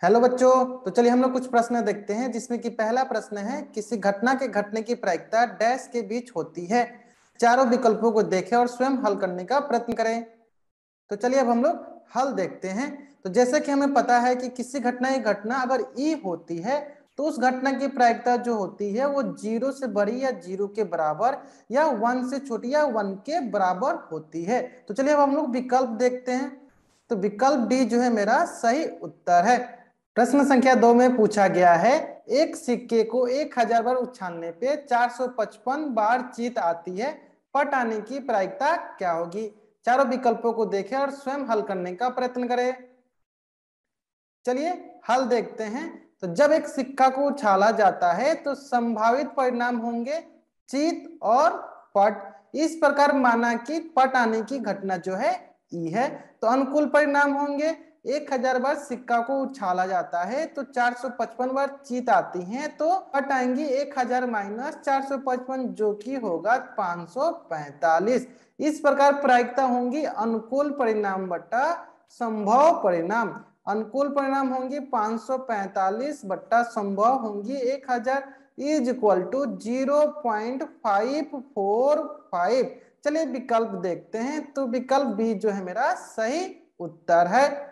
Hello बच्चों, तो चलिए हम लोग कुछ प्रश्न देखते हैं जिसमें कि पहला प्रश्न है किसी घटना के घटने की प्रायिकता डैश के बीच होती है। चारों विकल्पों को देखें और स्वयं हल करने का प्रयत्न करें। तो चलिए अब हम लोग हल देखते हैं। तो जैसे कि हमें पता है कि किसी घटना अगर ई होती है तो उस घटना की प्रायिकता जो होती है वो 0 से बड़ी या 0 के बराबर या 1 से छोटी या 1 के बराबर होती है। तो चलिए अब हम लोग विकल्प देखते हैं। तो विकल्प डी जो है मेरा सही उत्तर है। प्रश्न संख्या 2 में पूछा गया है एक सिक्के को 1000 बार उछालने पे 455 बार जीत आती है, पट आने की प्रायिकता क्या होगी। चारों विकल्पों को देखें और स्वयं हल करने का प्रयत्न करें। चलिए हल देखते हैं। तो जब एक सिक्का को उछाला जाता है तो संभावित परिणाम होंगे जीत और पट। इस प्रकार माना कि पट आने की घटना जो है ई है, तो अनुकूल परिणाम होंगे 1000 बार सिक्का को उछाला जाता है तो 455 बार जीत आती हैं, तो पट आएंगी 1000 माइनस 455 जो कि होगा 545। इस प्रकार प्रायिकता होंगी अनुकूल परिणाम बटा संभव परिणाम। अनुकूल परिणाम होंगी 545 बट्टा संभव होंगी 1000 इज इक्वल टू 0.545। चलिए विकल्प देखते हैं। तो विकल्प बी जो है मेरा सही उत्तर है।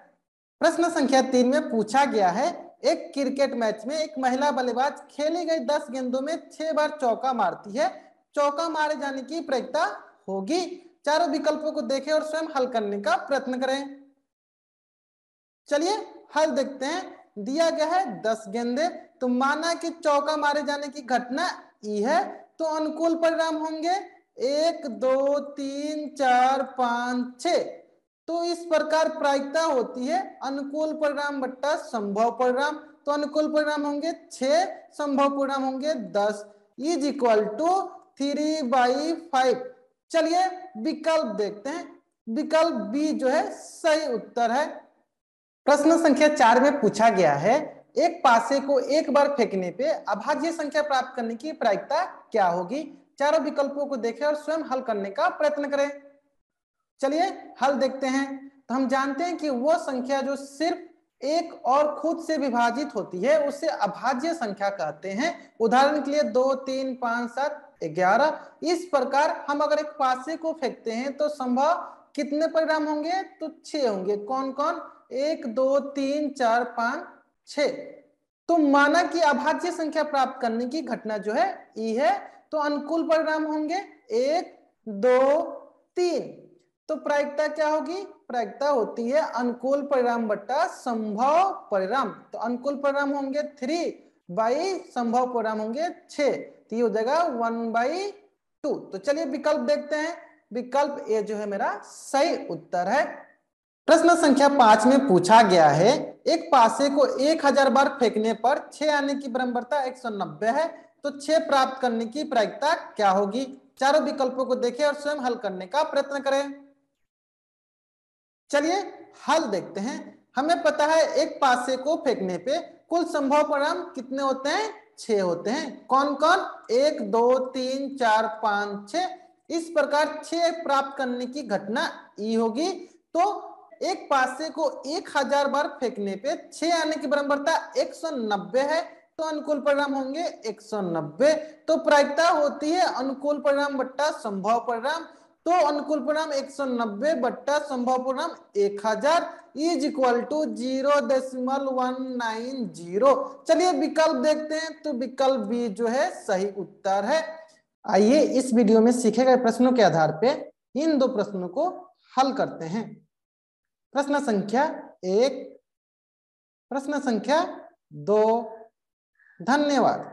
प्रश्न संख्या 3 में पूछा गया है एक क्रिकेट मैच में एक महिला बल्लेबाज खेली गई 10 गेंदों में 6 बार चौका मारती है, चौका मारे जाने की प्रायिकता होगी। चारों विकल्पों को देखें और स्वयं हल करने का प्रयत्न करें। चलिए हल देखते हैं। दिया गया है 10 गेंदे, तो माना कि चौका मारे जाने की घटना ई है, तो अनुकूल परिणाम होंगे 1 2 3 4 5 6। तो इस प्रकार प्रायिकता होती है अनुकूल परिणाम बट्टा संभव परिणाम। तो अनुकूल परिणाम होंगे 6, संभव परिणाम होंगे 10 इज इक्वल टू 3/5। चलिए विकल्प देखते हैं। विकल्प बी जो है सही उत्तर है। प्रश्न संख्या 4 में पूछा गया है एक पासे को एक बार फेंकने पे अभाज्य संख्या प्राप्त करने की प्रायिकता क्या होगी। चारों विकल्पों को देखें और स्वयं हल करने का प्रयत्न करें। चलिए हल देखते हैं। तो हम जानते हैं कि वो संख्या जो सिर्फ एक और खुद से विभाजित होती है उसे अभाज्य संख्या कहते हैं। उदाहरण के लिए 2 3 5 7 11। इस प्रकार हम अगर एक पासे को फेंकते हैं तो संभव कितने परिणाम होंगे, तो 6 होंगे। कौन कौन, 1 2 3 4 5 6। तो माना कि अभाज्य संख्या प्राप्त करने की घटना जो है ई है, तो अनुकूल परिणाम होंगे 1 2 3। तो प्रायिकता क्या होगी, प्रायिकता होती है अनुकूल परिणाम बट्टा संभव परिणाम। तो अनुकूल परिणाम होंगे 3 बाई संभव परिणाम होंगे 6, तो ये हो जाएगा 1/2। तो चलिए विकल्प देखते हैं। विकल्प ए जो है मेरा सही उत्तर है। प्रश्न संख्या 5 में पूछा गया है एक पासे को 1000 बार फेंकने पर 6 आने की बराबरता 190 है, तो 6 प्राप्त करने की प्रायिकता क्या होगी। चारों विकल्पों को देखें और स्वयं हल करने का प्रयत्न करें। चलिए हल देखते हैं। हमें पता है एक पासे को फेंकने पे कुल संभव परिणाम कितने होते हैं, 6 होते हैं। कौन कौन, 1 2 3 4 5 6। इस प्रकार 6 प्राप्त करने की घटना ई होगी। तो एक पासे को 1000 बार फेंकने पे 6 आने की बराबरता 190 है, तो अनुकूल परिणाम होंगे 190। तो प्रायिकता होती है अनुकूल परिणाम बट्टा संभव परिणाम। तो अनुकूल परिणाम 190 बट्टा संभव परिणाम 1000 इज इक्वल टू 0.190। चलिए विकल्प देखते हैं। तो विकल्प बी जो है सही उत्तर है। आइए इस वीडियो में सीखे गए प्रश्नों के आधार पे इन दो प्रश्नों को हल करते हैं। प्रश्न संख्या 1, प्रश्न संख्या 2। धन्यवाद।